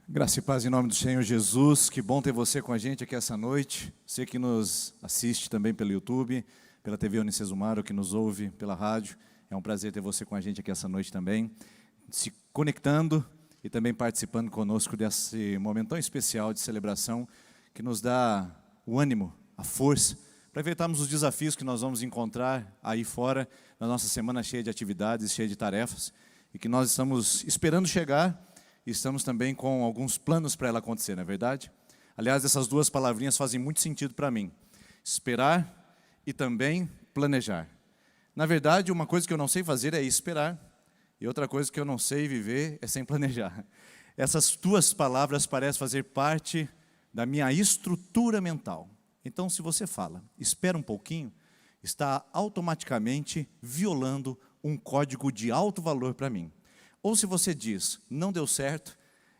Graça e paz em nome do Senhor Jesus, que bom ter você com a gente aqui essa noite. Você que nos assiste também pelo YouTube, pela TV Unicesumar, ou que nos ouve pela rádio. É um prazer ter você com a gente aqui essa noite também, se conectando e também participando conosco desse momento tão especial de celebração, que nos dá o ânimo, a força, para enfrentarmos os desafios que nós vamos encontrar aí fora, na nossa semana cheia de atividades, cheia de tarefas, e que nós estamos esperando chegar. E estamos também com alguns planos para ela acontecer, não é verdade? Aliás, essas duas palavrinhas fazem muito sentido para mim. Esperar e também planejar. Na verdade, uma coisa que eu não sei fazer é esperar. E outra coisa que eu não sei viver é sem planejar. Essas duas palavras parecem fazer parte da minha estrutura mental. Então, se você fala, espera um pouquinho, está automaticamente violando um código de alto valor para mim. Ou se você diz, não deu certo,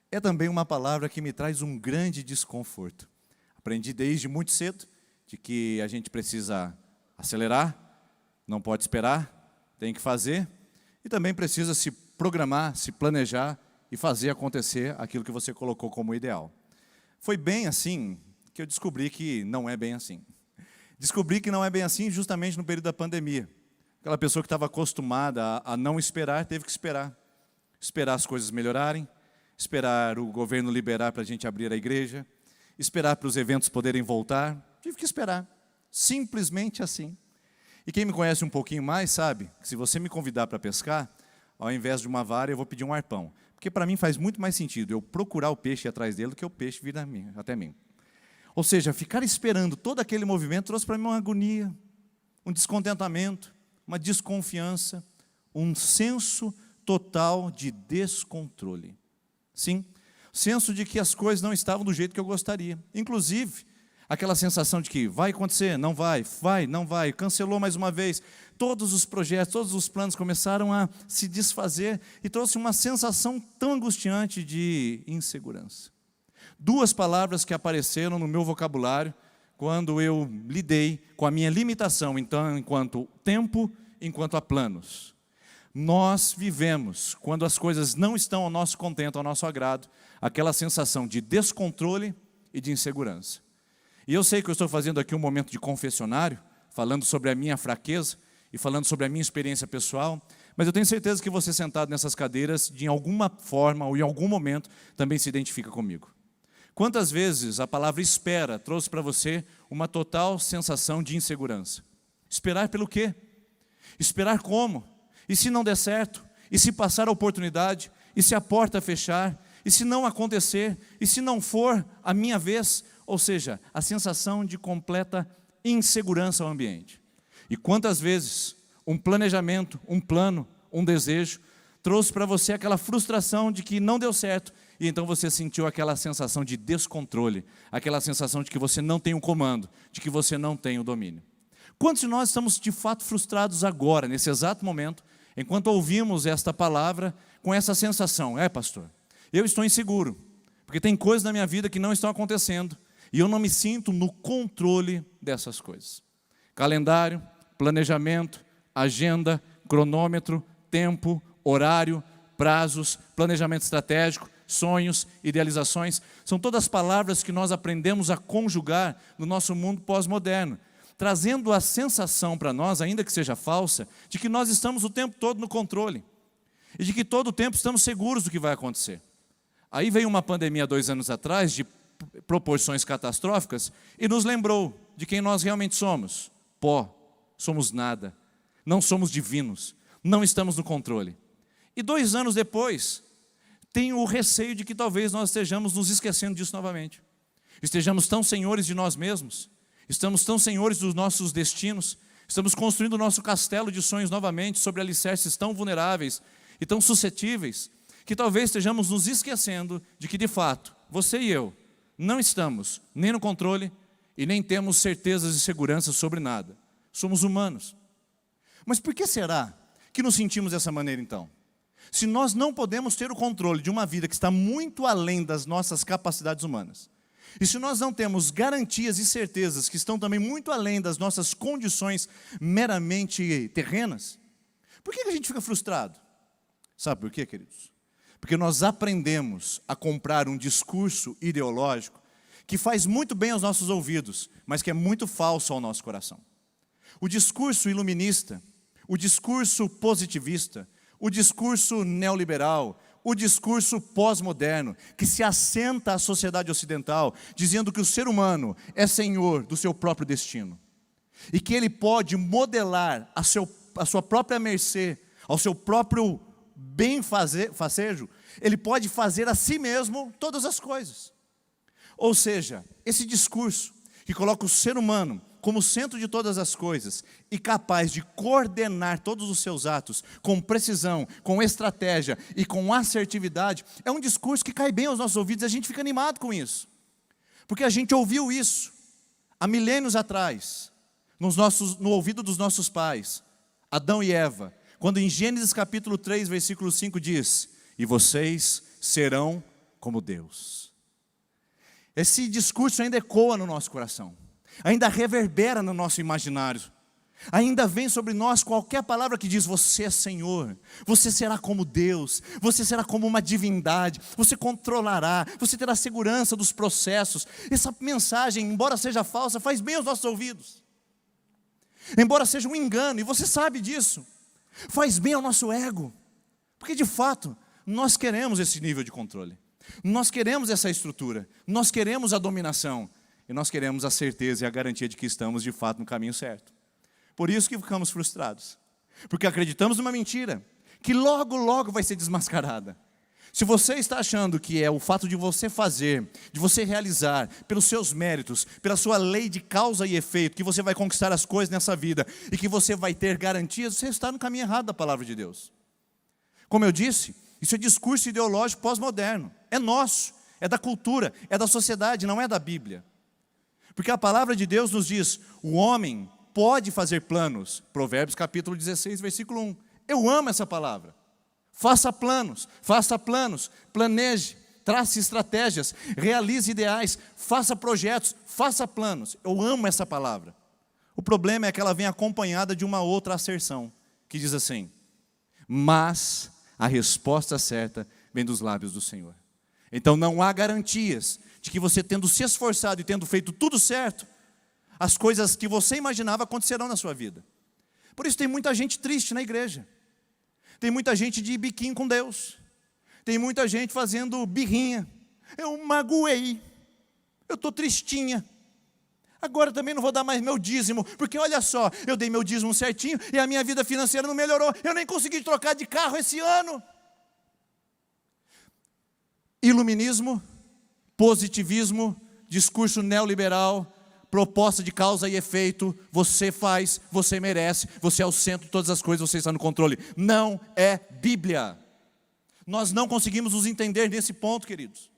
é também uma palavra que me traz um grande desconforto. Aprendi desde muito cedo de que a gente precisa acelerar, não pode esperar, tem que fazer, e também precisa se programar, se planejar e fazer acontecer aquilo que você colocou como ideal. Foi bem assim que eu descobri que não é bem assim. Descobri que não é bem assim justamente no período da pandemia. Aquela pessoa que estava acostumada a não esperar, teve que esperar. Esperar as coisas melhorarem, esperar o governo liberar para a gente abrir a igreja, esperar para os eventos poderem voltar. Tive que esperar, simplesmente assim. E quem me conhece um pouquinho mais sabe que se você me convidar para pescar, ao invés de uma vara eu vou pedir um arpão. Porque para mim faz muito mais sentido eu procurar o peixe atrás dele do que o peixe vir até mim. Ou seja, ficar esperando todo aquele movimento trouxe para mim uma agonia, um descontentamento, uma desconfiança, um senso total de descontrole. Sim, senso de que as coisas não estavam do jeito que eu gostaria. Inclusive, aquela sensação de que vai acontecer, não vai, não vai, cancelou mais uma vez. Todos os projetos, todos os planos começaram a se desfazer e trouxe uma sensação tão angustiante de insegurança. Duas palavras que apareceram no meu vocabulário quando eu lidei com a minha limitação, então, enquanto tempo, enquanto a planos. Nós vivemos, quando as coisas não estão ao nosso contento, ao nosso agrado, aquela sensação de descontrole e de insegurança. E eu sei que eu estou fazendo aqui um momento de confessionário, falando sobre a minha fraqueza e falando sobre a minha experiência pessoal, mas eu tenho certeza que você sentado nessas cadeiras, de alguma forma ou em algum momento, também se identifica comigo. Quantas vezes a palavra espera trouxe para você uma total sensação de insegurança? Esperar pelo quê? Esperar como? E se não der certo? E se passar a oportunidade? E se a porta fechar? E se não acontecer? E se não for a minha vez? Ou seja, a sensação de completa insegurança ao ambiente. E quantas vezes um planejamento, um plano, um desejo, trouxe para você aquela frustração de que não deu certo, e então você sentiu aquela sensação de descontrole, aquela sensação de que você não tem o comando, de que você não tem o domínio. Quantos de nós estamos de fato frustrados agora, nesse exato momento, enquanto ouvimos esta palavra, com essa sensação, pastor, eu estou inseguro, porque tem coisas na minha vida que não estão acontecendo, e eu não me sinto no controle dessas coisas. Calendário, planejamento, agenda, cronômetro, tempo, horário, prazos, planejamento estratégico, sonhos, idealizações, são todas palavras que nós aprendemos a conjugar no nosso mundo pós-moderno, trazendo a sensação para nós, ainda que seja falsa, de que nós estamos o tempo todo no controle, e de que todo o tempo estamos seguros do que vai acontecer. Aí veio uma pandemia 2 anos atrás, de proporções catastróficas, e nos lembrou de quem nós realmente somos. Pó, somos nada, não somos divinos, não estamos no controle. E 2 anos depois, tenho o receio de que talvez nós estejamos nos esquecendo disso novamente. Estejamos tão senhores de nós mesmos, estamos tão senhores dos nossos destinos, estamos construindo o nosso castelo de sonhos novamente sobre alicerces tão vulneráveis e tão suscetíveis, que talvez estejamos nos esquecendo de que, de fato, você e eu não estamos nem no controle e nem temos certezas e seguranças sobre nada. Somos humanos. Mas por que será que nos sentimos dessa maneira então? Se nós não podemos ter o controle de uma vida que está muito além das nossas capacidades humanas, e se nós não temos garantias e certezas que estão também muito além das nossas condições meramente terrenas, por que a gente fica frustrado? Sabe por quê, queridos? Porque nós aprendemos a comprar um discurso ideológico que faz muito bem aos nossos ouvidos, mas que é muito falso ao nosso coração. O discurso iluminista, o discurso positivista, o discurso neoliberal, o discurso pós-moderno, que se assenta à sociedade ocidental, dizendo que o ser humano é senhor do seu próprio destino, e que ele pode modelar a sua própria mercê, ao seu próprio bem-fazejo, ele pode fazer a si mesmo todas as coisas. Ou seja, esse discurso que coloca o ser humano como centro de todas as coisas e capaz de coordenar todos os seus atos com precisão, com estratégia e com assertividade, é um discurso que cai bem aos nossos ouvidos e a gente fica animado com isso. Porque a gente ouviu isso há milênios atrás, no ouvido dos nossos pais, Adão e Eva, quando em Gênesis capítulo 3, versículo 5 diz: e vocês serão como Deus. Esse discurso ainda ecoa no nosso coração, ainda reverbera no nosso imaginário, ainda vem sobre nós qualquer palavra que diz: você é Senhor, você será como Deus, você será como uma divindade, você controlará, você terá segurança dos processos. Essa mensagem, embora seja falsa, faz bem aos nossos ouvidos, embora seja um engano, e você sabe disso, faz bem ao nosso ego, porque de fato nós queremos esse nível de controle. Nós queremos essa estrutura, nós queremos a dominação, e nós queremos a certeza e a garantia de que estamos de fato no caminho certo. Por isso que ficamos frustrados, porque acreditamos numa mentira, que logo, logo vai ser desmascarada. Se você está achando que é o fato de você fazer, de você realizar, pelos seus méritos, pela sua lei de causa e efeito, que você vai conquistar as coisas nessa vida, e que você vai ter garantias, você está no caminho errado da palavra de Deus. Como eu disse, isso é discurso ideológico pós-moderno, é nosso, é da cultura, é da sociedade, não é da Bíblia. Porque a palavra de Deus nos diz: o homem pode fazer planos. Provérbios capítulo 16, versículo 1. Eu amo essa palavra. Faça planos, planeje, trace estratégias, realize ideais, faça projetos, faça planos. Eu amo essa palavra. O problema é que ela vem acompanhada de uma outra asserção, que diz assim: mas a resposta certa vem dos lábios do Senhor. Então não há garantias de que você, tendo se esforçado e tendo feito tudo certo, as coisas que você imaginava acontecerão na sua vida. Por isso tem muita gente triste na igreja, tem muita gente de biquinho com Deus, tem muita gente fazendo birrinha. Eu magoei, eu estou tristinha, agora também não vou dar mais meu dízimo, porque olha só, eu dei meu dízimo certinho e a minha vida financeira não melhorou, eu nem consegui trocar de carro esse ano. Iluminismo, positivismo, discurso neoliberal, proposta de causa e efeito, você faz, você merece, você é o centro de todas as coisas, você está no controle. Não é Bíblia. Nós não conseguimos nos entender nesse ponto, queridos.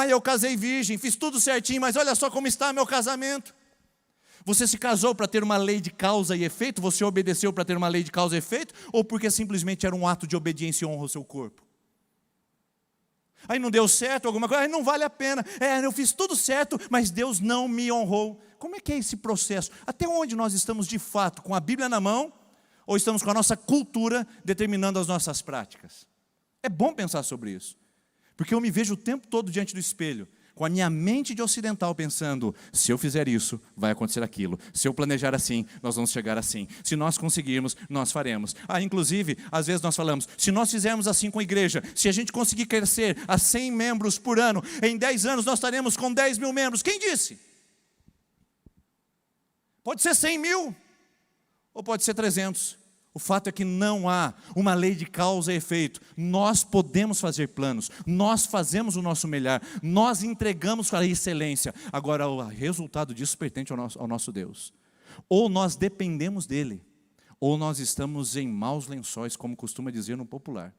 Eu casei virgem, fiz tudo certinho, mas olha só como está meu casamento. Você se casou para ter uma lei de causa e efeito? Você obedeceu para ter uma lei de causa e efeito? Ou porque simplesmente era um ato de obediência e honra ao seu corpo? Aí não deu certo alguma coisa, aí não vale a pena. Eu fiz tudo certo, mas Deus não me honrou. Como é que é esse processo? Até onde nós estamos de fato com a Bíblia na mão, ou estamos com a nossa cultura determinando as nossas práticas? É bom pensar sobre isso, porque eu me vejo o tempo todo diante do espelho, com a minha mente de ocidental pensando: se eu fizer isso, vai acontecer aquilo. Se eu planejar assim, nós vamos chegar assim. Se nós conseguirmos, nós faremos. Inclusive, às vezes nós falamos: se nós fizermos assim com a igreja, se a gente conseguir crescer a 100 membros por ano, em 10 anos nós estaremos com 10 mil membros. Quem disse? Pode ser 100 mil, ou pode ser 300. O fato é que não há uma lei de causa e efeito. Nós podemos fazer planos, nós fazemos o nosso melhor, nós entregamos a excelência. Agora, o resultado disso pertence ao nosso Deus. Ou nós dependemos dEle, ou nós estamos em maus lençóis, como costuma dizer no popular.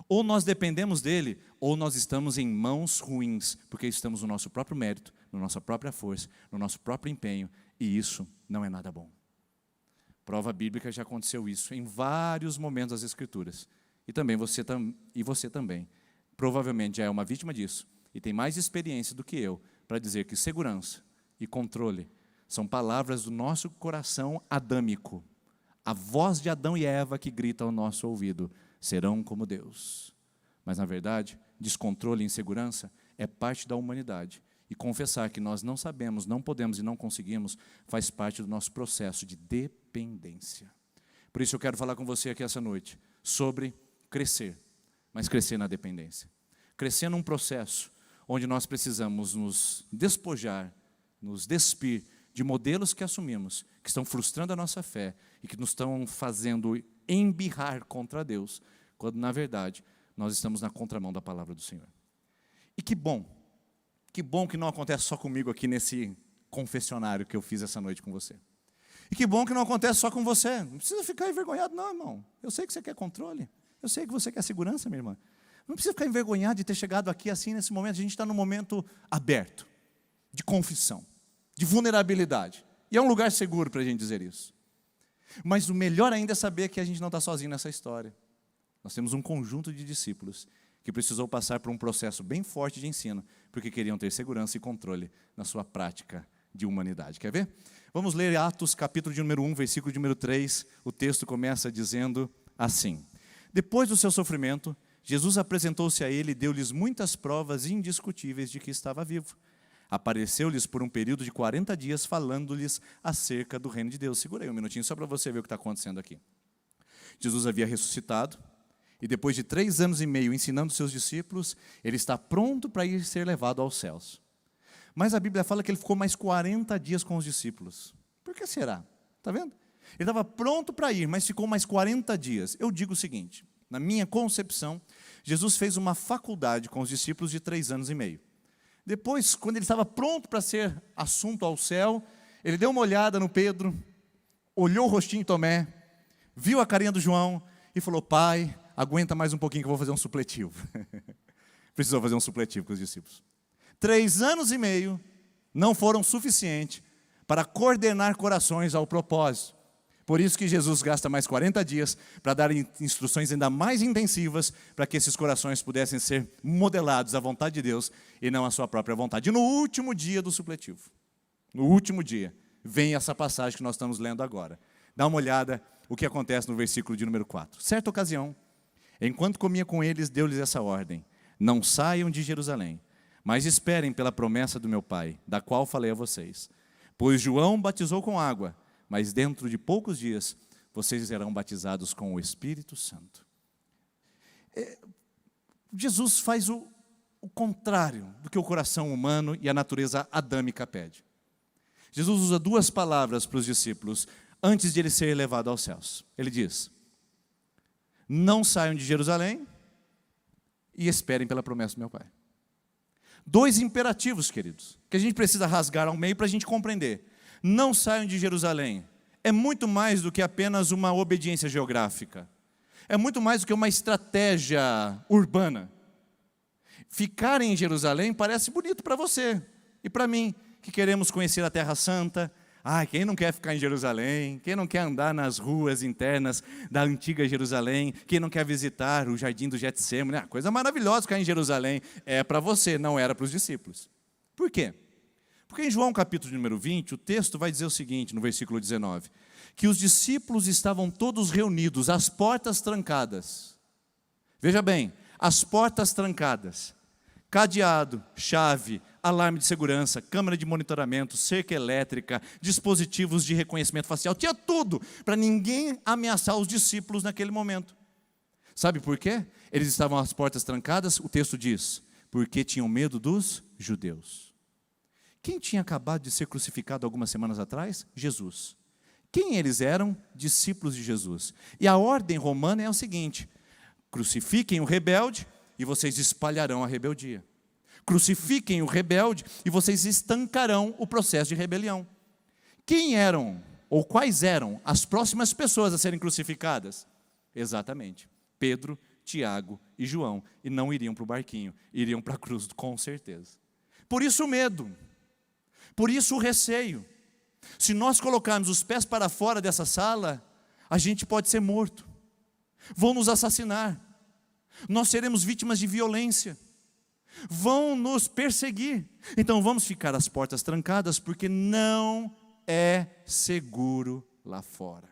Ou nós dependemos dEle, ou nós estamos em mãos ruins, porque estamos no nosso próprio mérito, na nossa própria força, no nosso próprio empenho, e isso não é nada bom. Prova bíblica, já aconteceu isso em vários momentos das Escrituras. E também você também, provavelmente já é uma vítima disso, e tem mais experiência do que eu, para dizer que segurança e controle são palavras do nosso coração adâmico. A voz de Adão e Eva que grita ao nosso ouvido: serão como Deus. Mas, na verdade, descontrole e insegurança é parte da humanidade. E confessar que nós não sabemos, não podemos e não conseguimos faz parte do nosso processo de dependência. Por isso eu quero falar com você aqui essa noite sobre crescer, mas crescer na dependência. Crescer num processo onde nós precisamos nos despojar, nos despir de modelos que assumimos, que estão frustrando a nossa fé e que nos estão fazendo embirrar contra Deus, quando, na verdade, nós estamos na contramão da palavra do Senhor. E que bom que não acontece só comigo aqui nesse confessionário que eu fiz essa noite com você. E que bom que não acontece só com você. Não precisa ficar envergonhado, não, irmão. Eu sei que você quer controle. Eu sei que você quer segurança, minha irmã. Não precisa ficar envergonhado de ter chegado aqui assim, nesse momento. A gente está num momento aberto, de confissão, de vulnerabilidade. E é um lugar seguro para a gente dizer isso. Mas o melhor ainda é saber que a gente não está sozinho nessa história. Nós temos um conjunto de discípulos que precisou passar por um processo bem forte de ensino, porque queriam ter segurança e controle na sua prática de humanidade. Quer ver? Vamos ler Atos, capítulo de número 1, versículo de número 3. O texto começa dizendo assim: Depois do seu sofrimento, Jesus apresentou-se a ele e deu-lhes muitas provas indiscutíveis de que estava vivo. Apareceu-lhes por um período de 40 dias, falando-lhes acerca do reino de Deus. Segura aí um minutinho, só para você ver o que está acontecendo aqui. Jesus havia ressuscitado, e depois de 3 anos e meio ensinando seus discípulos, ele está pronto para ir ser levado aos céus. Mas a Bíblia fala que ele ficou mais 40 dias com os discípulos. Por que será? Está vendo? Ele estava pronto para ir, mas ficou mais 40 dias. Eu digo o seguinte, na minha concepção, Jesus fez uma faculdade com os discípulos de 3 anos e meio. Depois, quando ele estava pronto para ser assunto ao céu, ele deu uma olhada no Pedro, olhou o rostinho de Tomé, viu a carinha do João e falou: Pai, aguenta mais um pouquinho que eu vou fazer um supletivo. Precisou fazer um supletivo com os discípulos. 3 anos e meio não foram suficientes para coordenar corações ao propósito. Por isso que Jesus gasta mais 40 dias para dar instruções ainda mais intensivas para que esses corações pudessem ser modelados à vontade de Deus e não à sua própria vontade. E no último dia do supletivo, no último dia, vem essa passagem que nós estamos lendo agora. Dá uma olhada o que acontece no versículo de número 4. Certa ocasião, enquanto comia com eles, deu-lhes essa ordem: Não saiam de Jerusalém, mas esperem pela promessa do meu Pai, da qual falei a vocês. Pois João batizou com água, mas dentro de poucos dias vocês serão batizados com o Espírito Santo. Jesus faz o contrário do que o coração humano e a natureza adâmica pede. Jesus usa 2 palavras para os discípulos antes de ele ser levado aos céus. Ele diz: Não saiam de Jerusalém e esperem pela promessa do meu Pai. 2 imperativos, queridos, que a gente precisa rasgar ao meio para a gente compreender. Não saiam de Jerusalém. É muito mais do que apenas uma obediência geográfica. É muito mais do que uma estratégia urbana. Ficar em Jerusalém parece bonito para você e para mim, que queremos conhecer a Terra Santa. Quem não quer ficar em Jerusalém? Quem não quer andar nas ruas internas da antiga Jerusalém? Quem não quer visitar o jardim do Getsemane? Coisa maravilhosa ficar em Jerusalém. É para você, não era para os discípulos. Por quê? Porque em João capítulo número 20, o texto vai dizer o seguinte, no versículo 19, que os discípulos estavam todos reunidos, as portas trancadas. Veja bem, as portas trancadas, cadeado, chave, alarme de segurança, câmera de monitoramento, cerca elétrica, dispositivos de reconhecimento facial, tinha tudo para ninguém ameaçar os discípulos naquele momento. Sabe por quê? Eles estavam às portas trancadas, o texto diz, porque tinham medo dos judeus. Quem tinha acabado de ser crucificado algumas semanas atrás? Jesus. Quem eles eram? Discípulos de Jesus. E a ordem romana é o seguinte: crucifiquem o rebelde e vocês espalharão a rebeldia. Crucifiquem o rebelde e vocês estancarão o processo de rebelião. Quem eram, ou quais eram, as próximas pessoas a serem crucificadas? Exatamente, Pedro, Tiago e João. E não iriam para o barquinho, iriam para a cruz, com certeza. Por isso o medo. Por isso o receio. Se nós colocarmos os pés para fora dessa sala, a gente pode ser morto. Vão nos assassinar. Nós seremos vítimas de violência. Vão nos perseguir. Então vamos ficar às portas trancadas, porque não é seguro lá fora.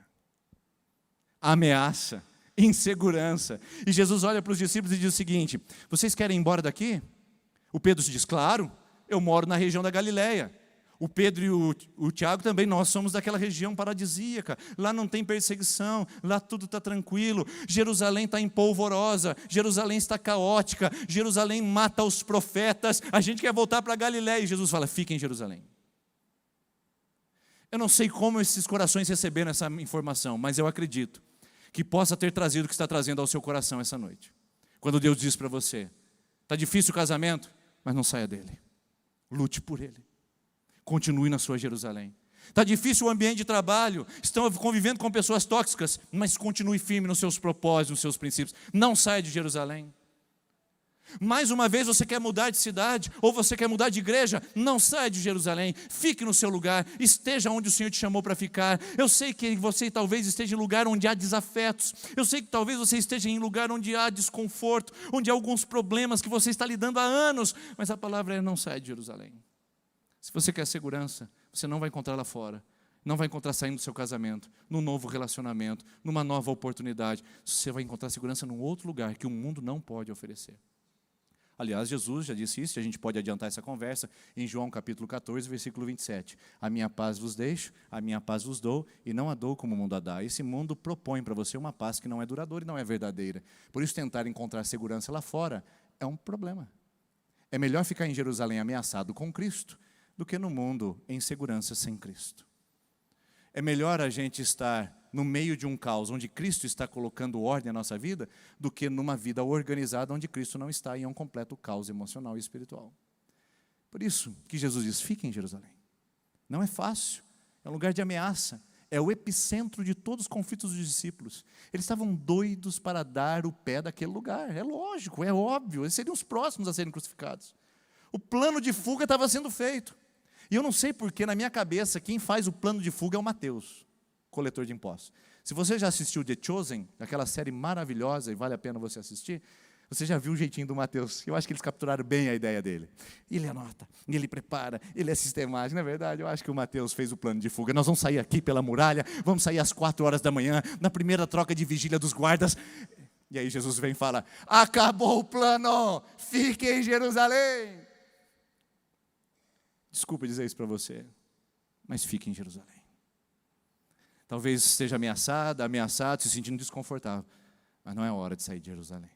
A ameaça insegurança. E Jesus olha para os discípulos e diz o seguinte: vocês querem ir embora daqui? O Pedro diz: claro, eu moro na região da Galileia. O Pedro e o Tiago também, nós somos daquela região paradisíaca. Lá não tem perseguição, lá tudo está tranquilo. Jerusalém está empolvorosa, Jerusalém está caótica, Jerusalém mata os profetas. A gente quer voltar para a Galileia. E Jesus fala: fiquem em Jerusalém. Eu não sei como esses corações receberam essa informação, mas eu acredito que possa ter trazido o que está trazendo ao seu coração essa noite. Quando Deus diz para você: está difícil o casamento, mas não saia dele. Lute por ele. Continue na sua Jerusalém. Está difícil o ambiente de trabalho, estão convivendo com pessoas tóxicas, mas continue firme nos seus propósitos, nos seus princípios. Não saia de Jerusalém. Mais uma vez, você quer mudar de cidade, ou você quer mudar de igreja, não saia de Jerusalém, fique no seu lugar, esteja onde o Senhor te chamou para ficar. Eu sei que você talvez esteja em lugar onde há desafetos, eu sei que talvez você esteja em lugar onde há desconforto, onde há alguns problemas que você está lidando há anos, mas a palavra é: não saia de Jerusalém. Se você quer segurança, você não vai encontrar lá fora, não vai encontrar saindo do seu casamento, num novo relacionamento, numa nova oportunidade. Você vai encontrar segurança num outro lugar que o mundo não pode oferecer. Aliás, Jesus já disse isso, e a gente pode adiantar essa conversa, em João capítulo 14, versículo 27. A minha paz vos deixo, a minha paz vos dou, e não a dou como o mundo a dá. Esse mundo propõe para você uma paz que não é duradoura e não é verdadeira. Por isso, tentar encontrar segurança lá fora é um problema. É melhor ficar em Jerusalém ameaçado com Cristo do que no mundo em segurança sem Cristo. É melhor a gente estar no meio de um caos onde Cristo está colocando ordem na nossa vida, do que numa vida organizada onde Cristo não está, e é um completo caos emocional e espiritual. Por isso que Jesus diz: fiquem em Jerusalém. Não é fácil, é um lugar de ameaça, é o epicentro de todos os conflitos dos discípulos. Eles estavam doidos para dar o pé daquele lugar, é lógico, é óbvio, eles seriam os próximos a serem crucificados. O plano de fuga estava sendo feito. E eu não sei porque, na minha cabeça, quem faz o plano de fuga é o Mateus, coletor de impostos. Se você já assistiu The Chosen, aquela série maravilhosa, e vale a pena você assistir, você já viu o jeitinho do Mateus. Eu acho que eles capturaram bem a ideia dele. Ele anota, ele prepara, ele é sistemático. Na verdade, eu acho que o Mateus fez o plano de fuga. Nós vamos sair aqui pela muralha, vamos sair às 4 horas da manhã, na primeira troca de vigília dos guardas. E aí Jesus vem e fala: acabou o plano, fique em Jerusalém. Desculpa dizer isso para você, mas fique em Jerusalém. Talvez esteja ameaçado, se sentindo desconfortável, mas não é hora de sair de Jerusalém.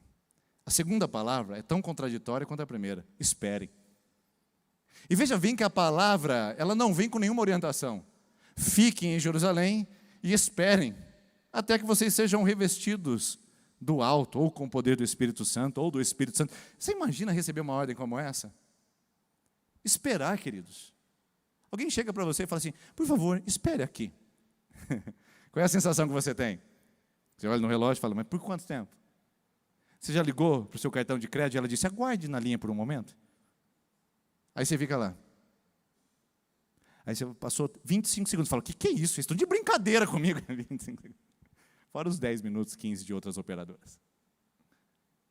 A segunda palavra é tão contraditória quanto a primeira: espere. E veja bem que a palavra, ela não vem com nenhuma orientação. Fiquem em Jerusalém e esperem, até que vocês sejam revestidos do alto, ou com o poder do Espírito Santo, ou do Espírito Santo. Você imagina receber uma ordem como essa? Esperar, queridos. Alguém chega para você e fala assim: por favor, espere aqui. Qual é a sensação que você tem? Você olha no relógio e fala: mas por quanto tempo? Você já ligou para o seu cartão de crédito e ela disse: aguarde na linha por um momento? Aí você fica lá. Aí você passou 25 segundos e fala: o que é isso? Vocês estão de brincadeira comigo. 25 segundos. Fora os 10 minutos, 15 de outras operadoras.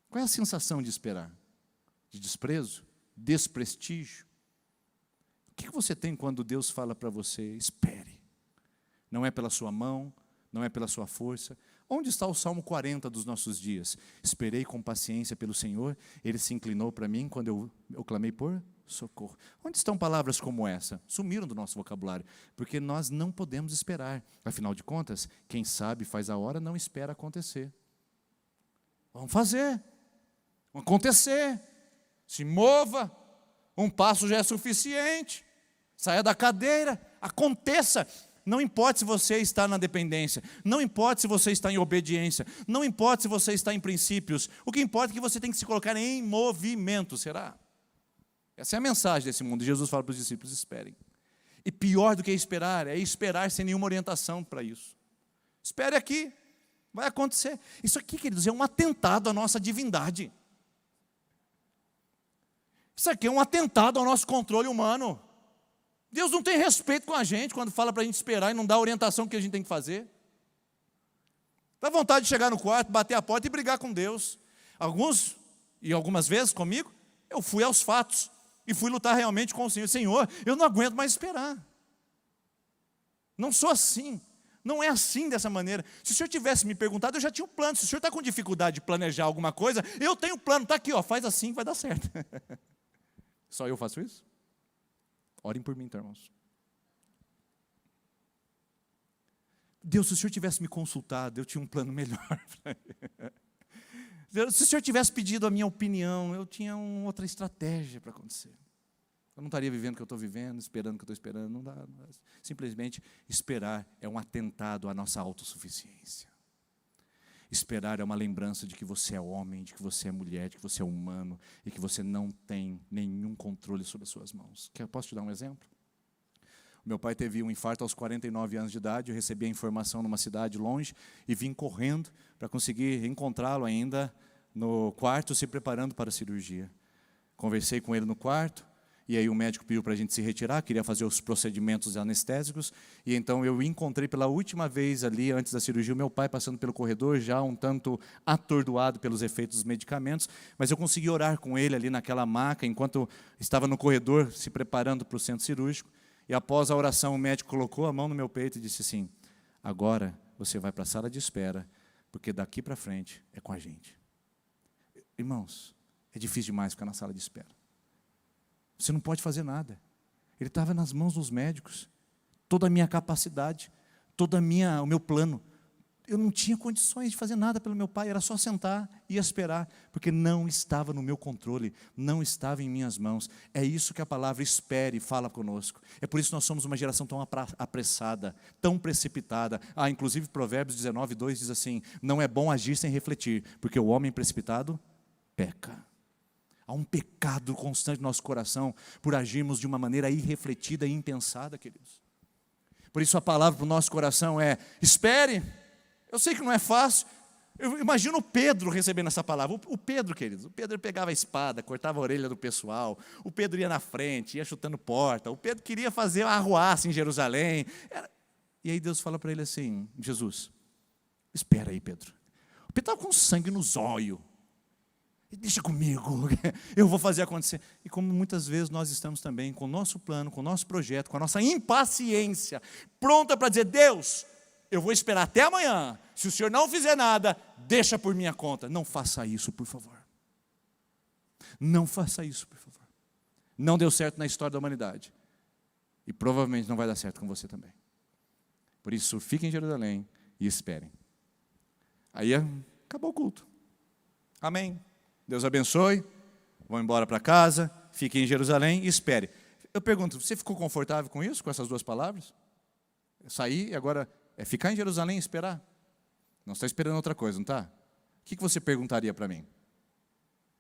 Qual é a sensação de esperar? De desprezo? Desprestígio? O que você tem quando Deus fala para você: espere? Não é pela sua mão, não é pela sua força. Onde está o Salmo 40 dos nossos dias? Esperei com paciência pelo Senhor, Ele se inclinou para mim quando eu clamei por socorro. Onde estão palavras como essa? Sumiram do nosso vocabulário, porque nós não podemos esperar. Afinal de contas, quem sabe faz a hora, não espera acontecer. Vamos fazer, vamos acontecer, se mova, um passo já é suficiente, saia da cadeira, aconteça. Não importa se você está na dependência, não importa se você está em obediência, não importa se você está em princípios, o que importa é que você tem que se colocar em movimento, será? Essa é a mensagem desse mundo. Jesus fala para os discípulos: esperem. E pior do que esperar, é esperar sem nenhuma orientação para isso. Espere aqui, vai acontecer. Isso aqui, queridos, é um atentado à nossa divindade. Isso aqui é um atentado ao nosso controle humano. Deus não tem respeito com a gente quando fala para a gente esperar e não dá a orientação que a gente tem que fazer. Dá vontade de chegar no quarto, bater a porta e brigar com Deus. Algumas vezes comigo, eu fui aos fatos e fui lutar realmente com o Senhor. Senhor, eu não aguento mais esperar. Não sou assim. Não é assim, dessa maneira. Se o senhor tivesse me perguntado, eu já tinha um plano. Se o senhor está com dificuldade de planejar alguma coisa, eu tenho um plano, está aqui, ó, faz assim que vai dar certo. Só eu faço isso? Orem por mim, então, irmãos. Deus, se o senhor tivesse me consultado, eu tinha um plano melhor. Deus, se o senhor tivesse pedido a minha opinião, eu tinha outra estratégia para acontecer. Eu não estaria vivendo o que eu estou vivendo, esperando o que eu estou esperando. Não dá. Simplesmente esperar é um atentado à nossa autossuficiência. Esperar é uma lembrança de que você é homem, de que você é mulher, de que você é humano e que você não tem nenhum controle sobre as suas mãos. Posso te dar um exemplo? O meu pai teve um infarto aos 49 anos de idade. Eu recebi a informação numa cidade longe e vim correndo para conseguir encontrá-lo ainda no quarto, se preparando para a cirurgia. Conversei com ele no quarto. E aí o médico pediu para a gente se retirar, queria fazer os procedimentos anestésicos. E então eu encontrei pela última vez ali, antes da cirurgia, o meu pai passando pelo corredor, já um tanto atordoado pelos efeitos dos medicamentos. Mas eu consegui orar com ele ali naquela maca, enquanto estava no corredor, se preparando para o centro cirúrgico. E após a oração, o médico colocou a mão no meu peito e disse assim: agora você vai para a sala de espera, porque daqui para frente é com a gente. Irmãos, é difícil demais ficar na sala de espera. Você não pode fazer nada. Ele estava nas mãos dos médicos. Toda a minha capacidade, o meu plano. Eu não tinha condições de fazer nada pelo meu pai, era só sentar e esperar, porque não estava no meu controle, não estava em minhas mãos. É isso que a palavra espere fala conosco. É por isso que nós somos uma geração tão apressada, tão precipitada. Inclusive Provérbios 19:2 diz assim: não é bom agir sem refletir, porque o homem precipitado peca. Há um pecado constante no nosso coração por agirmos de uma maneira irrefletida e impensada, queridos. Por isso a palavra para o nosso coração é: espere. Eu sei que não é fácil. Eu imagino o Pedro recebendo essa palavra. O Pedro, queridos, o Pedro pegava a espada, cortava a orelha do pessoal. O Pedro ia na frente, ia chutando porta. O Pedro queria fazer uma arruaça em Jerusalém. E aí Deus fala para ele assim: Jesus, espera aí, Pedro. O Pedro estava com sangue nos olhos. Deixa comigo, eu vou fazer acontecer. E como muitas vezes nós estamos também com o nosso plano, com o nosso projeto, com a nossa impaciência, pronta para dizer: Deus, eu vou esperar até amanhã. Se o Senhor não fizer nada, deixa por minha conta. Não faça isso, por favor. Não faça isso, por favor. Não deu certo na história da humanidade. E provavelmente não vai dar certo com você também. Por isso, fiquem em Jerusalém e esperem. Aí acabou o culto. Amém. Deus abençoe, vão embora para casa, fiquem em Jerusalém e espere. Eu pergunto, você ficou confortável com isso, com essas duas palavras? Sair e agora é ficar em Jerusalém e esperar? Não está esperando outra coisa, não está? O que você perguntaria para mim?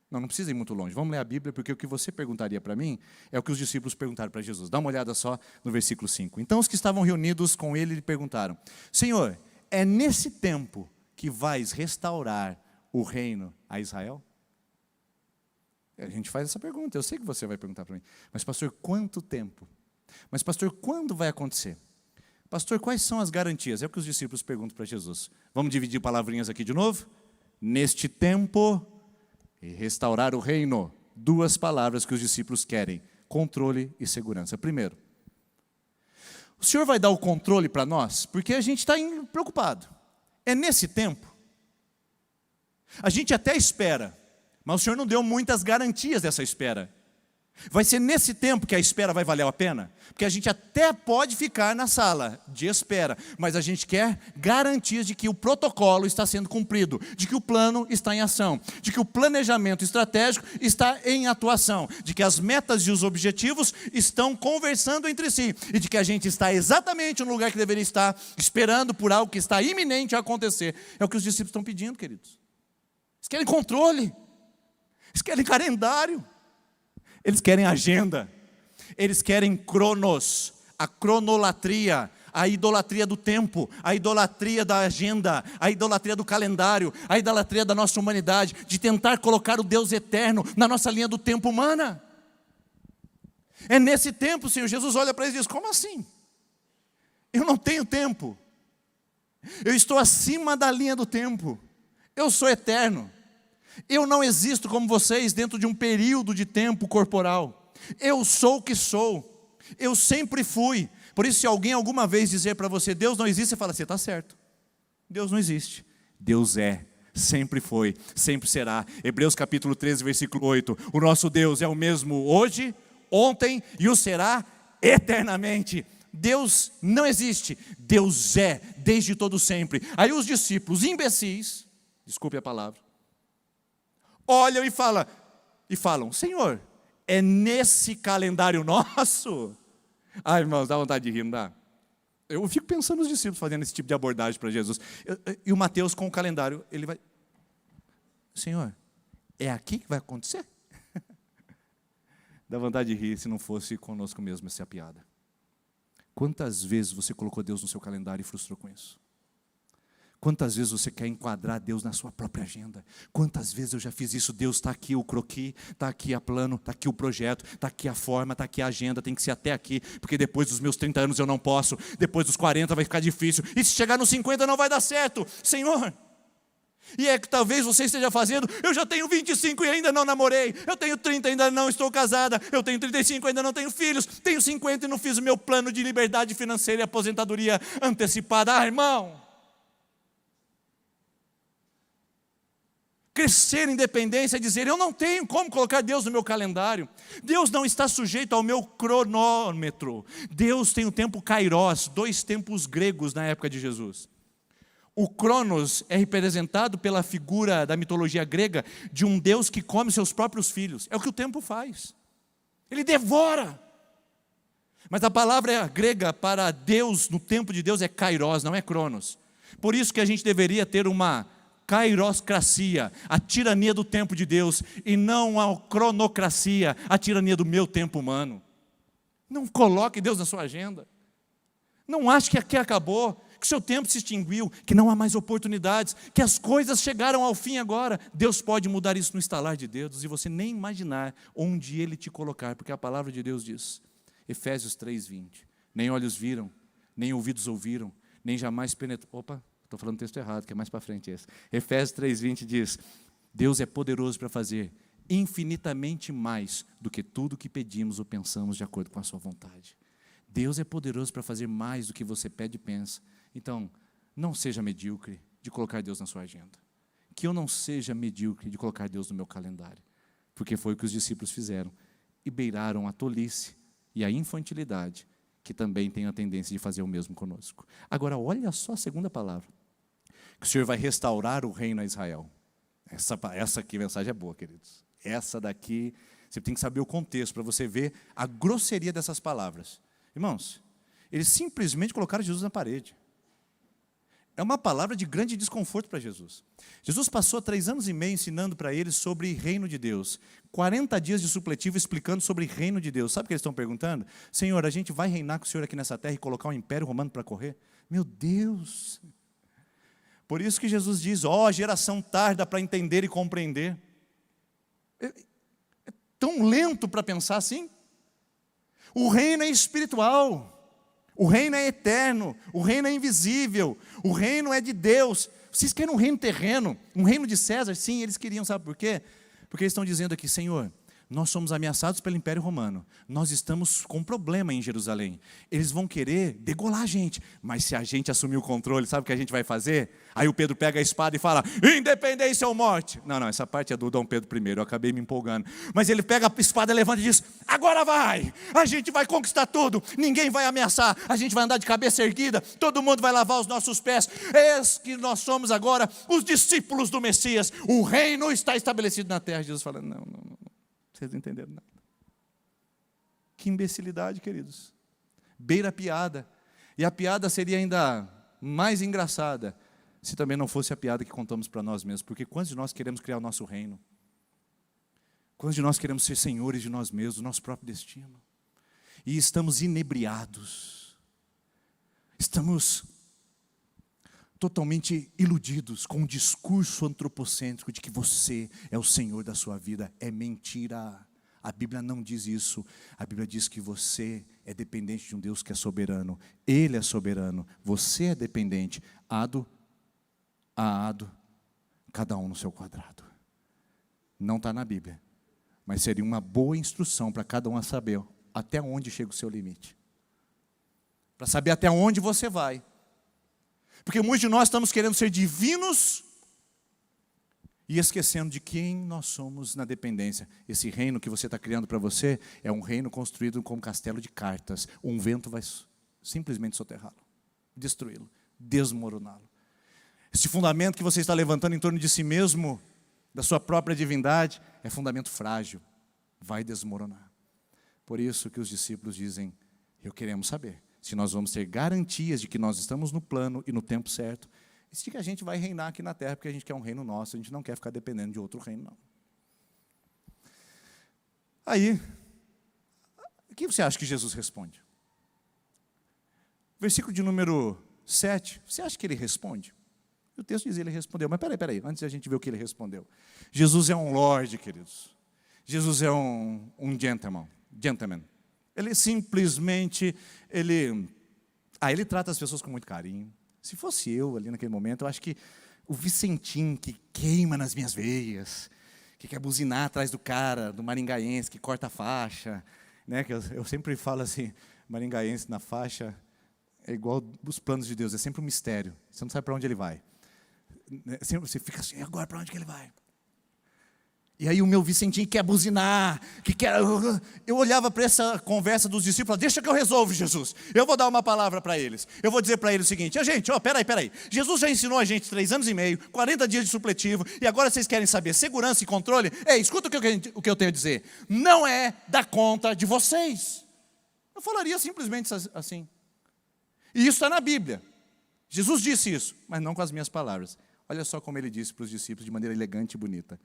Não precisa ir muito longe, vamos ler a Bíblia, porque o que você perguntaria para mim é o que os discípulos perguntaram para Jesus. Dá uma olhada só no versículo 5. Então os que estavam reunidos com ele lhe perguntaram: Senhor, é nesse tempo que vais restaurar o reino a Israel? A gente faz essa pergunta, eu sei que você vai perguntar para mim. Mas pastor, quanto tempo? Mas pastor, quando vai acontecer? Pastor, quais são as garantias? É o que os discípulos perguntam para Jesus. Vamos dividir palavrinhas aqui de novo? Neste tempo, e restaurar o reino. Duas palavras que os discípulos querem: controle e segurança. Primeiro, o Senhor vai dar o controle para nós? Porque a gente está preocupado. É nesse tempo. A gente até espera, mas o Senhor não deu muitas garantias dessa espera. Vai ser nesse tempo que a espera vai valer a pena? Porque a gente até pode ficar na sala de espera, mas a gente quer garantias de que o protocolo está sendo cumprido, de que o plano está em ação, de que o planejamento estratégico está em atuação, de que as metas e os objetivos estão conversando entre si, e de que a gente está exatamente no lugar que deveria estar, esperando por algo que está iminente a acontecer. É o que os discípulos estão pedindo, queridos. Eles querem controle, eles querem calendário, eles querem agenda, eles querem cronos, a cronolatria, a idolatria do tempo, a idolatria da agenda, a idolatria do calendário, a idolatria da nossa humanidade, de tentar colocar o Deus eterno na nossa linha do tempo humana. É nesse tempo, Senhor, Jesus olha para eles e diz: como assim? Eu não tenho tempo, eu estou acima da linha do tempo, eu sou eterno. Eu não existo como vocês dentro de um período de tempo corporal. Eu sou o que sou. Eu sempre fui. Por isso, se alguém alguma vez dizer para você, Deus não existe, você fala, você está certo. Deus não existe. Deus é, sempre foi, sempre será. Hebreus capítulo 13, versículo 8. O nosso Deus é o mesmo hoje, ontem e o será eternamente. Deus não existe, Deus é desde todo sempre. Aí os discípulos imbecis, desculpe a palavra, olham e falam, Senhor, é nesse calendário nosso? Ai, irmãos, dá vontade de rir, não dá? Eu fico pensando nos discípulos fazendo esse tipo de abordagem para Jesus. E o Mateus com o calendário, ele vai, Senhor, é aqui que vai acontecer? Dá vontade de rir se não fosse conosco mesmo essa piada. Quantas vezes você colocou Deus no seu calendário e frustrou com isso? Quantas vezes você quer enquadrar Deus na sua própria agenda? Quantas vezes eu já fiz isso? Deus, está aqui o croquis, está aqui a plano, está aqui o projeto, está aqui a forma, está aqui a agenda, tem que ser até aqui, porque depois dos meus 30 anos eu não posso, depois dos 40 vai ficar difícil, e se chegar nos 50 não vai dar certo, Senhor. E é que talvez você esteja fazendo, eu já tenho 25 e ainda não namorei, eu tenho 30 e ainda não estou casada, eu tenho 35 e ainda não tenho filhos, tenho 50 e não fiz o meu plano de liberdade financeira e aposentadoria antecipada. Ah, irmão, crescer em independência é dizer, eu não tenho como colocar Deus no meu calendário, Deus não está sujeito ao meu cronômetro, Deus tem o tempo kairos, 2 tempos gregos na época de Jesus. O Cronos é representado pela figura da mitologia grega de um Deus que come seus próprios filhos. É o que o tempo faz. Ele devora. Mas a palavra grega para Deus, no tempo de Deus, é kairos, não é Cronos. Por isso que a gente deveria ter uma kairoscracia, a tirania do tempo de Deus, e não a cronocracia, a tirania do meu tempo humano. Não coloque Deus na sua agenda. Não ache que aqui acabou, que o seu tempo se extinguiu, que não há mais oportunidades, que as coisas chegaram ao fim agora. Deus pode mudar isso no estalar de dedos e você nem imaginar onde Ele te colocar, porque a palavra de Deus diz, Efésios 3:20, nem olhos viram, nem ouvidos ouviram, nem jamais penetrou. Opa, estou falando o texto errado, que é mais para frente esse. Efésios 3:20 diz, Deus é poderoso para fazer infinitamente mais do que tudo que pedimos ou pensamos de acordo com a sua vontade. Deus é poderoso para fazer mais do que você pede e pensa. Então, não seja medíocre de colocar Deus na sua agenda. Que eu não seja medíocre de colocar Deus no meu calendário. Porque foi o que os discípulos fizeram. E beiraram a tolice e a infantilidade, que também tem a tendência de fazer o mesmo conosco. Agora, olha só a segunda palavra. Que o Senhor vai restaurar o reino a Israel. Essa aqui, mensagem é boa, queridos. Essa daqui, você tem que saber o contexto para você ver a grosseria dessas palavras. Irmãos, eles simplesmente colocaram Jesus na parede. É uma palavra de grande desconforto para Jesus. Jesus passou 3 anos e meio ensinando para eles sobre reino de Deus. 40 dias de supletivo explicando sobre reino de Deus. Sabe o que eles estão perguntando? Senhor, a gente vai reinar com o Senhor aqui nessa terra e colocar um império romano para correr? Meu Deus! Por isso que Jesus diz, ó, geração tarda para entender e compreender. É tão lento para pensar assim. O reino é espiritual. O reino é eterno, o reino é invisível, o reino é de Deus. Vocês querem um reino terreno, um reino de César? Sim, eles queriam, sabe por quê? Porque eles estão dizendo aqui, Senhor, nós somos ameaçados pelo Império Romano, nós estamos com um problema em Jerusalém, eles vão querer degolar a gente, mas se a gente assumir o controle, sabe o que a gente vai fazer? Aí o Pedro pega a espada e fala, independência ou morte. Não, essa parte é do Dom Pedro I, eu acabei me empolgando. Mas ele pega a espada, levanta e diz, agora vai, a gente vai conquistar tudo, ninguém vai ameaçar, a gente vai andar de cabeça erguida, todo mundo vai lavar os nossos pés, eis que nós somos agora os discípulos do Messias, o reino está estabelecido na terra. Jesus fala, não, vocês não entenderam nada. Que imbecilidade, queridos. Beira a piada. E a piada seria ainda mais engraçada se também não fosse a piada que contamos para nós mesmos. Porque quantos de nós queremos criar o nosso reino? Quantos de nós queremos ser senhores de nós mesmos, do nosso próprio destino? E estamos inebriados. Estamos totalmente iludidos com um discurso antropocêntrico de que você é o Senhor da sua vida. É mentira. A Bíblia não diz isso. A Bíblia diz que você é dependente de um Deus que é soberano. Ele é soberano. Você é dependente. Ado a ado, cada um no seu quadrado. Não está na Bíblia. Mas seria uma boa instrução para cada um a saber até onde chega o seu limite. para saber até onde você vai. Porque muitos de nós estamos querendo ser divinos e esquecendo de quem nós somos na dependência. Esse reino que você está criando para você é um reino construído como castelo de cartas. Um vento vai simplesmente soterrá-lo, destruí-lo, desmoroná-lo. Esse fundamento que você está levantando em torno de si mesmo, da sua própria divindade, é fundamento frágil, vai desmoronar. Por isso que os discípulos dizem, eu queremos saber se nós vamos ter garantias de que nós estamos no plano e no tempo certo, e de que a gente vai reinar aqui na terra, porque a gente quer um reino nosso, a gente não quer ficar dependendo de outro reino, não. Aí, o que você acha que Jesus responde? Versículo de número 7, você acha que ele responde? O texto diz, ele respondeu, mas peraí, antes de a gente ver o que ele respondeu. Jesus é um lorde, queridos. Jesus é um gentleman. Ele simplesmente, ele trata as pessoas com muito carinho. Se fosse eu ali naquele momento, eu acho que o Vicentim que queima nas minhas veias, que quer buzinar atrás do cara, do maringaense, que corta a faixa, né? Que eu sempre falo assim, maringaense na faixa é igual os planos de Deus, é sempre um mistério. Você não sabe para onde ele vai. Você fica assim, agora para onde que ele vai? E aí o meu Vicentinho quer buzinar, eu olhava para essa conversa dos discípulos, deixa que eu resolvo, Jesus. Eu vou dar uma palavra para eles. Eu vou dizer para eles o seguinte, gente, peraí. Jesus já ensinou a gente 3 anos e meio, 40 dias de supletivo, e agora vocês querem saber segurança e controle? Escuta o que eu tenho a dizer. Não é da conta de vocês. Eu falaria simplesmente assim. E isso está na Bíblia. Jesus disse isso, mas não com as minhas palavras. Olha só como ele disse para os discípulos de maneira elegante e bonita.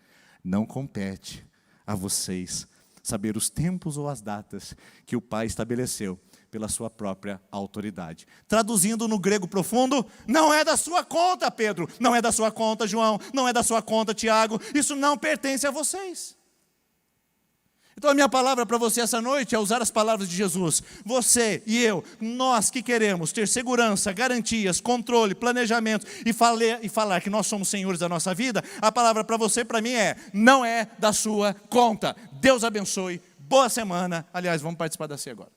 Não compete a vocês saber os tempos ou as datas que o Pai estabeleceu pela sua própria autoridade. Traduzindo no grego profundo, não é da sua conta, Pedro. Não é da sua conta, João. Não é da sua conta, Tiago. Isso não pertence a vocês. Então a minha palavra para você essa noite é usar as palavras de Jesus. Você e eu, nós que queremos ter segurança, garantias, controle, planejamento e falar que nós somos senhores da nossa vida, a palavra para você e para mim não é da sua conta. Deus abençoe, boa semana. Aliás, vamos participar da ceia agora.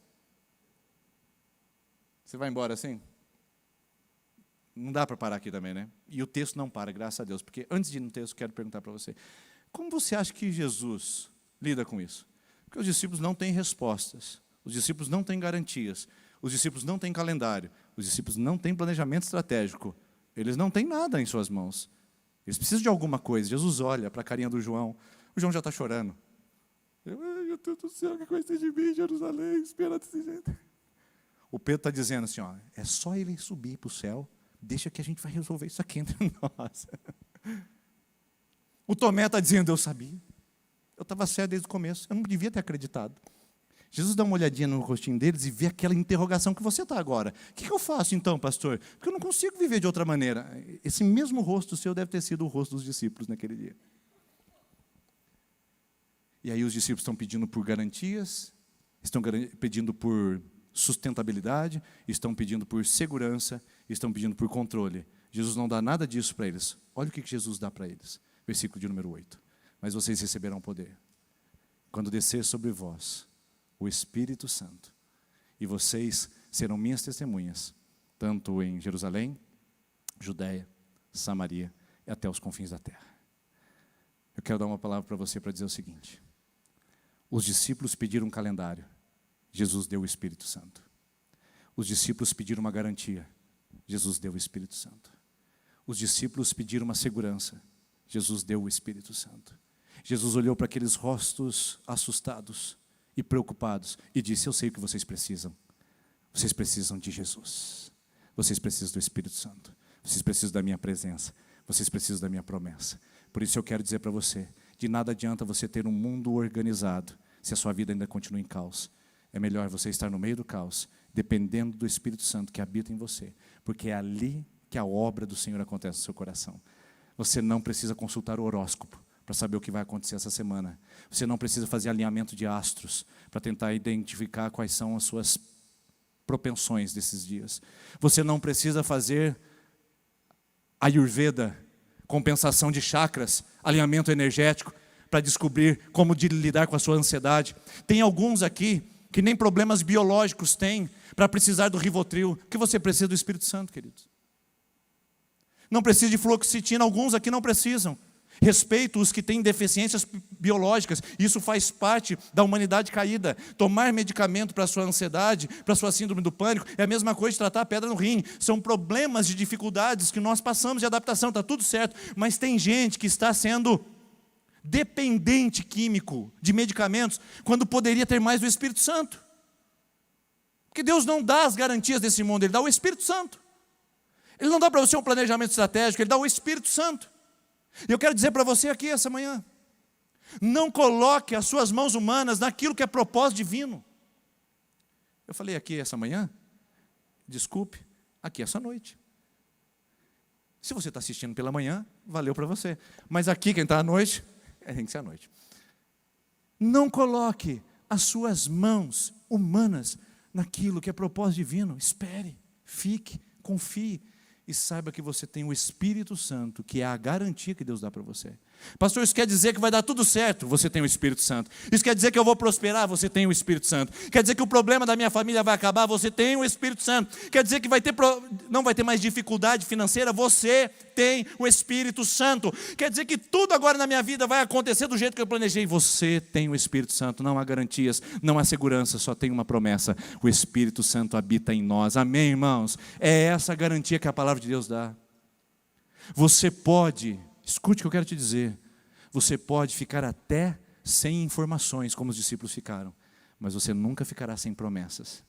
Você vai embora assim? Não dá para parar aqui também, né? E o texto não para, graças a Deus. Porque antes de ir no texto, quero perguntar para você. Como você acha que Jesus lida com isso? Porque os discípulos não têm respostas, os discípulos não têm garantias, os discípulos não têm calendário, os discípulos não têm planejamento estratégico, eles não têm nada em suas mãos. Eles precisam de alguma coisa. Jesus olha para a carinha do João, o João já está chorando. Meu Deus do céu, o que vai ser de mim, Jerusalém, espera desse jeito. O Pedro está dizendo assim, é só ele subir para o céu, deixa que a gente vai resolver isso aqui entre nós. O Tomé está dizendo, eu sabia. Eu estava certo desde o começo, eu não devia ter acreditado. Jesus dá uma olhadinha no rostinho deles e vê aquela interrogação que você está agora. O que eu faço então, pastor? Porque eu não consigo viver de outra maneira. Esse mesmo rosto seu deve ter sido o rosto dos discípulos naquele dia. E aí os discípulos estão pedindo por garantias, estão pedindo por sustentabilidade, estão pedindo por segurança, estão pedindo por controle. Jesus não dá nada disso para eles. Olha o que Jesus dá para eles. Versículo de número 8. Mas vocês receberão poder quando descer sobre vós o Espírito Santo, e vocês serão minhas testemunhas, tanto em Jerusalém, Judeia, Samaria e até os confins da terra. Eu quero dar uma palavra para você para dizer o seguinte: os discípulos pediram um calendário, Jesus deu o Espírito Santo. Os discípulos pediram uma garantia, Jesus deu o Espírito Santo. Os discípulos pediram uma segurança, Jesus deu o Espírito Santo. Jesus olhou para aqueles rostos assustados e preocupados e disse, eu sei o que vocês precisam. Vocês precisam de Jesus. Vocês precisam do Espírito Santo. Vocês precisam da minha presença. Vocês precisam da minha promessa. Por isso eu quero dizer para você, de nada adianta você ter um mundo organizado se a sua vida ainda continua em caos. É melhor você estar no meio do caos, dependendo do Espírito Santo que habita em você, porque é ali que a obra do Senhor acontece no seu coração. Você não precisa consultar o horóscopo para saber o que vai acontecer essa semana. Você não precisa fazer alinhamento de astros para tentar identificar quais são as suas propensões desses dias. Você não precisa fazer Ayurveda, compensação de chakras, alinhamento energético, para descobrir como lidar com a sua ansiedade. Tem alguns aqui que nem problemas biológicos têm para precisar do Rivotril, que você precisa do Espírito Santo, queridos. Não precisa de fluoxetina, alguns aqui não precisam. Respeito os que têm deficiências biológicas, isso faz parte da humanidade caída. Tomar medicamento para a sua ansiedade, para a sua síndrome do pânico, é a mesma coisa de tratar a pedra no rim. São problemas de dificuldades que nós passamos de adaptação, está tudo certo. Mas tem gente que está sendo dependente químico de medicamentos, quando poderia ter mais do Espírito Santo. Porque Deus não dá as garantias desse mundo, Ele dá o Espírito Santo. Ele não dá para você um planejamento estratégico, Ele dá o Espírito Santo. E eu quero dizer para você aqui essa manhã, não coloque as suas mãos humanas naquilo que é propósito divino. Eu falei aqui essa manhã, desculpe, aqui essa noite. Se você está assistindo pela manhã, valeu para você. Mas aqui quem está à noite, tem que ser à noite. Não coloque as suas mãos humanas naquilo que é propósito divino. Espere, fique, confie. E saiba que você tem o Espírito Santo, que é a garantia que Deus dá para você. Pastor, isso quer dizer que vai dar tudo certo? Você tem o Espírito Santo. Isso quer dizer que eu vou prosperar? Você tem o Espírito Santo. Quer dizer que o problema da minha família vai acabar? Você tem o Espírito Santo. Quer dizer que não vai ter mais dificuldade financeira? Você tem o Espírito Santo. Quer dizer que tudo agora na minha vida vai acontecer do jeito que eu planejei? Você tem o Espírito Santo. Não há garantias, não há segurança, só tem uma promessa. O Espírito Santo habita em nós. Amém, irmãos? É essa a garantia que a palavra de Deus dá. Você pode... Escute o que eu quero te dizer. Você pode ficar até sem informações, como os discípulos ficaram, mas você nunca ficará sem promessas.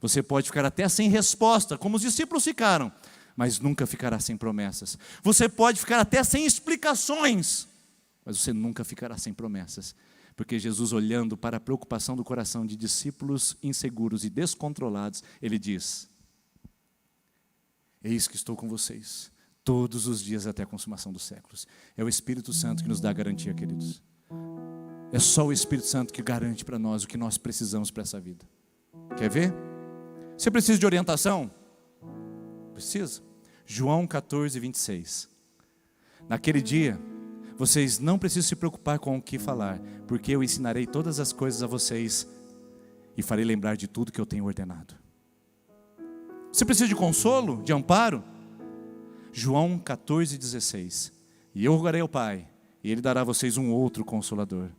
Você pode ficar até sem resposta, como os discípulos ficaram, mas nunca ficará sem promessas. Você pode ficar até sem explicações, mas você nunca ficará sem promessas. Porque Jesus, olhando para a preocupação do coração de discípulos inseguros e descontrolados, Ele diz: eis que estou com vocês todos os dias até a consumação dos séculos. É o Espírito Santo que nos dá a garantia, queridos. É só o Espírito Santo que garante para nós o que nós precisamos para essa vida. Quer ver? Você precisa de orientação? Precisa. João 14, 26. Naquele dia, vocês não precisam se preocupar com o que falar, porque eu ensinarei todas as coisas a vocês e farei lembrar de tudo que eu tenho ordenado. Você precisa de consolo, de amparo? João 14, 16. E eu rogarei ao Pai, e Ele dará a vocês um outro consolador,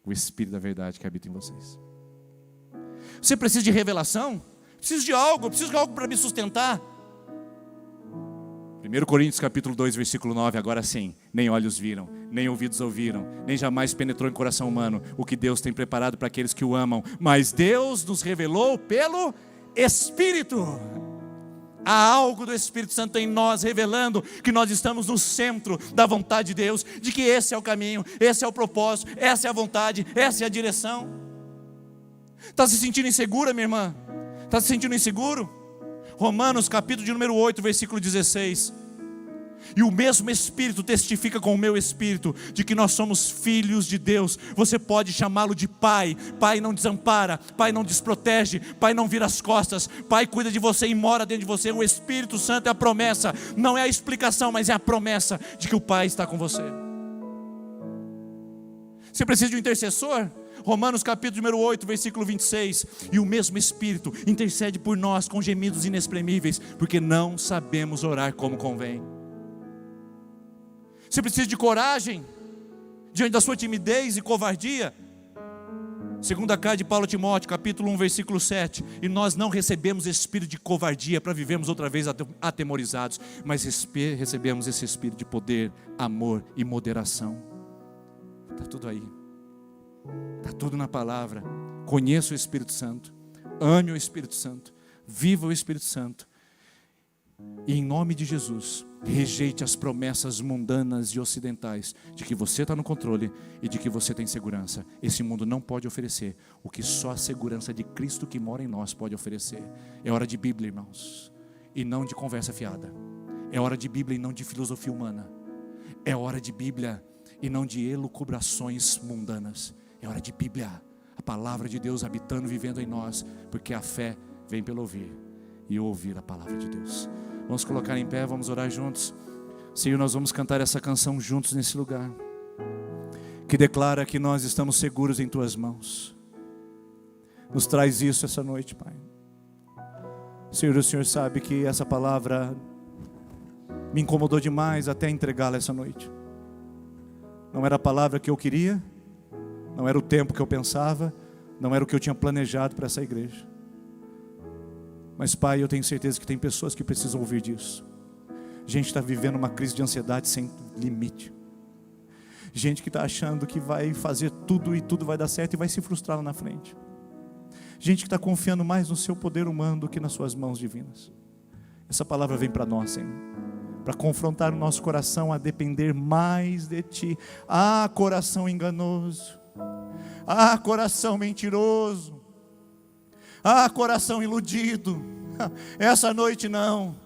o Espírito da verdade que habita em vocês. Você precisa de revelação? Preciso de algo para me sustentar. 1 Coríntios capítulo 2, versículo 9, agora sim, nem olhos viram, nem ouvidos ouviram, nem jamais penetrou em coração humano o que Deus tem preparado para aqueles que o amam, mas Deus nos revelou pelo Espírito. Há algo do Espírito Santo em nós, revelando que nós estamos no centro da vontade de Deus, de que esse é o caminho, esse é o propósito, essa é a vontade, essa é a direção. Está se sentindo insegura, minha irmã? Está se sentindo inseguro? Romanos capítulo de número 8, versículo 16. E o mesmo Espírito testifica com o meu Espírito de que nós somos filhos de Deus. Você pode chamá-lo de Pai. Pai não desampara, Pai não desprotege, Pai não vira as costas, Pai cuida de você e mora dentro de você. O Espírito Santo é a promessa, não é a explicação, mas é a promessa de que o Pai está com você. Você precisa de um intercessor? Romanos capítulo número 8, versículo 26. E o mesmo Espírito intercede por nós com gemidos inexprimíveis, porque não sabemos orar como convém. Você precisa de coragem diante da sua timidez e covardia? Segunda carta de Paulo a Timóteo, capítulo 1, versículo 7. E nós não recebemos espírito de covardia para vivermos outra vez atemorizados, mas recebemos esse espírito de poder, amor e moderação. Está tudo aí. Está tudo na palavra. Conheça o Espírito Santo, ame o Espírito Santo, viva o Espírito Santo. E em nome de Jesus, rejeite as promessas mundanas e ocidentais de que você está no controle e de que você tem segurança. Esse mundo não pode oferecer o que só a segurança de Cristo que mora em nós pode oferecer. É hora de Bíblia, irmãos, e não de conversa fiada. É hora de Bíblia e não de filosofia humana. É hora de Bíblia e não de elucubrações mundanas. É hora de Bíblia, a palavra de Deus habitando, vivendo em nós, porque a fé vem pelo ouvir e ouvir a palavra de Deus. Vamos colocar em pé, vamos orar juntos. Senhor, nós vamos cantar essa canção juntos nesse lugar, que declara que nós estamos seguros em Tuas mãos. nos traz isso essa noite, Pai. Senhor, o Senhor sabe que essa palavra me incomodou demais até entregá-la essa noite. Não era a palavra que eu queria, não era o tempo que eu pensava, não era o que eu tinha planejado para essa igreja. Mas, Pai, eu tenho certeza que tem pessoas que precisam ouvir disso. Gente que está vivendo uma crise de ansiedade sem limite. Gente que está achando que vai fazer tudo e tudo vai dar certo e vai se frustrar lá na frente. Gente que está confiando mais no seu poder humano do que nas suas mãos divinas. Essa palavra vem para nós, Senhor, para confrontar o nosso coração a depender mais de Ti. Ah, coração enganoso. Ah, coração mentiroso. Ah, coração iludido. Essa noite não.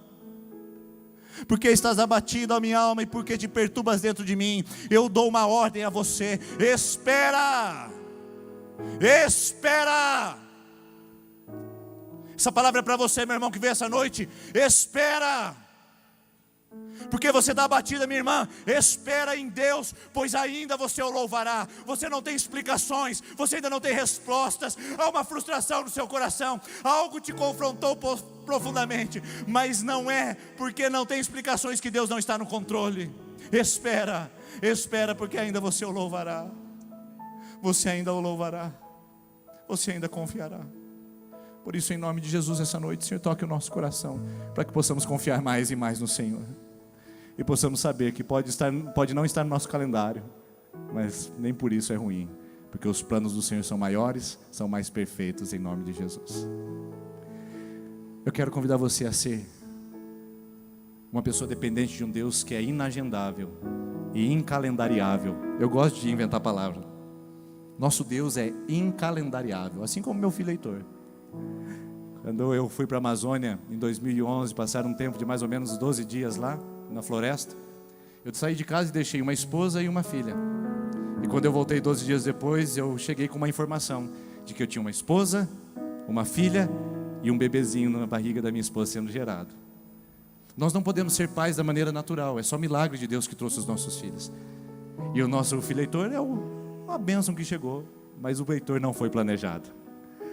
Porque estás abatido, a minha alma, e porque te perturbas dentro de mim, eu dou uma ordem a você: espera, espera. Essa palavra é para você, meu irmão, que veio essa noite. Espera. Porque você está abatida, minha irmã, espera em Deus, pois ainda você o louvará. Você não tem explicações, você ainda não tem respostas. Há uma frustração no seu coração, algo te confrontou profundamente, mas não é porque não tem explicações que Deus não está no controle. Espera, espera, porque ainda você o louvará. Você ainda o louvará, você ainda confiará. Por isso, em nome de Jesus, essa noite, Senhor, toque o nosso coração, para que possamos confiar mais e mais no Senhor. E possamos saber que pode não estar no nosso calendário, mas nem por isso é ruim, porque os planos do Senhor são maiores, são mais perfeitos, em nome de Jesus. Eu quero convidar você a ser uma pessoa dependente de um Deus que é inagendável e incalendariável. Eu gosto de inventar palavras. Nosso Deus é incalendariável, assim como meu filho Heitor. Quando eu fui para a Amazônia em 2011, passar um tempo de mais ou menos 12 dias lá na floresta, eu saí de casa e deixei uma esposa e uma filha. E quando eu voltei 12 dias depois, eu cheguei com uma informação de que eu tinha uma esposa, uma filha e um bebezinho na barriga da minha esposa sendo gerado. Nós não podemos ser pais da maneira natural, é só milagre de Deus que trouxe os nossos filhos. E o nosso filho Heitor é uma bênção que chegou, mas o Heitor não foi planejado.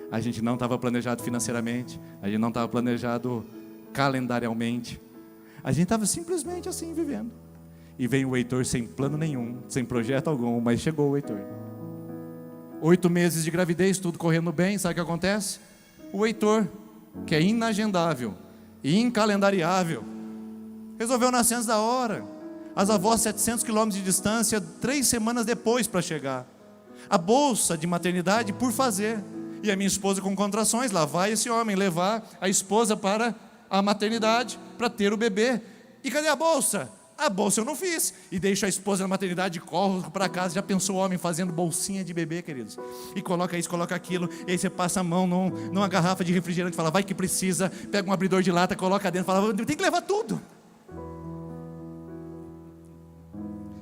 A gente não estava planejado financeiramente, a gente não estava planejado calendarialmente. A gente estava simplesmente assim vivendo. E veio o Heitor sem plano nenhum, sem projeto algum, mas chegou o Heitor. 8 meses de gravidez, tudo correndo bem, sabe o que acontece? O Heitor, que é inagendável e incalendariável, resolveu nascer antes da hora. As avós 700 quilômetros de distância, 3 semanas depois para chegar. A bolsa de maternidade por fazer. E a minha esposa com contrações, lá vai esse homem levar a esposa para a maternidade, para ter o bebê. E cadê a bolsa? A bolsa eu não fiz. E deixo a esposa na maternidade, corro para casa. Já pensou o homem fazendo bolsinha de bebê, queridos? E coloca isso, coloca aquilo. E aí você passa a mão numa garrafa de refrigerante, fala, vai que precisa. Pega um abridor de lata, coloca dentro, fala, tem que levar tudo.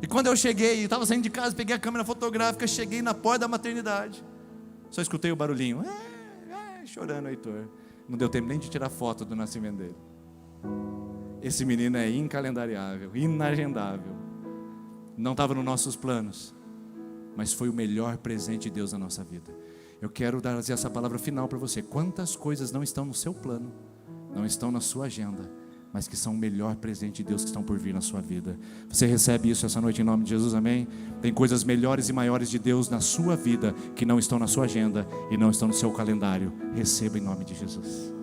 E quando eu cheguei, estava saindo de casa, peguei a câmera fotográfica, cheguei na porta da maternidade. Só escutei o barulhinho, chorando o Heitor. Não deu tempo nem de tirar foto do nascimento dele. Esse menino é incalendariável, inagendável. Não estava nos nossos planos, mas foi o melhor presente de Deus na nossa vida. Eu quero dar essa palavra final para você. Quantas coisas não estão no seu plano, não estão na sua agenda, mas que são o melhor presente de Deus que estão por vir na sua vida. Você recebe isso essa noite em nome de Jesus, amém? Tem coisas melhores e maiores de Deus na sua vida que não estão na sua agenda e não estão no seu calendário. Receba em nome de Jesus.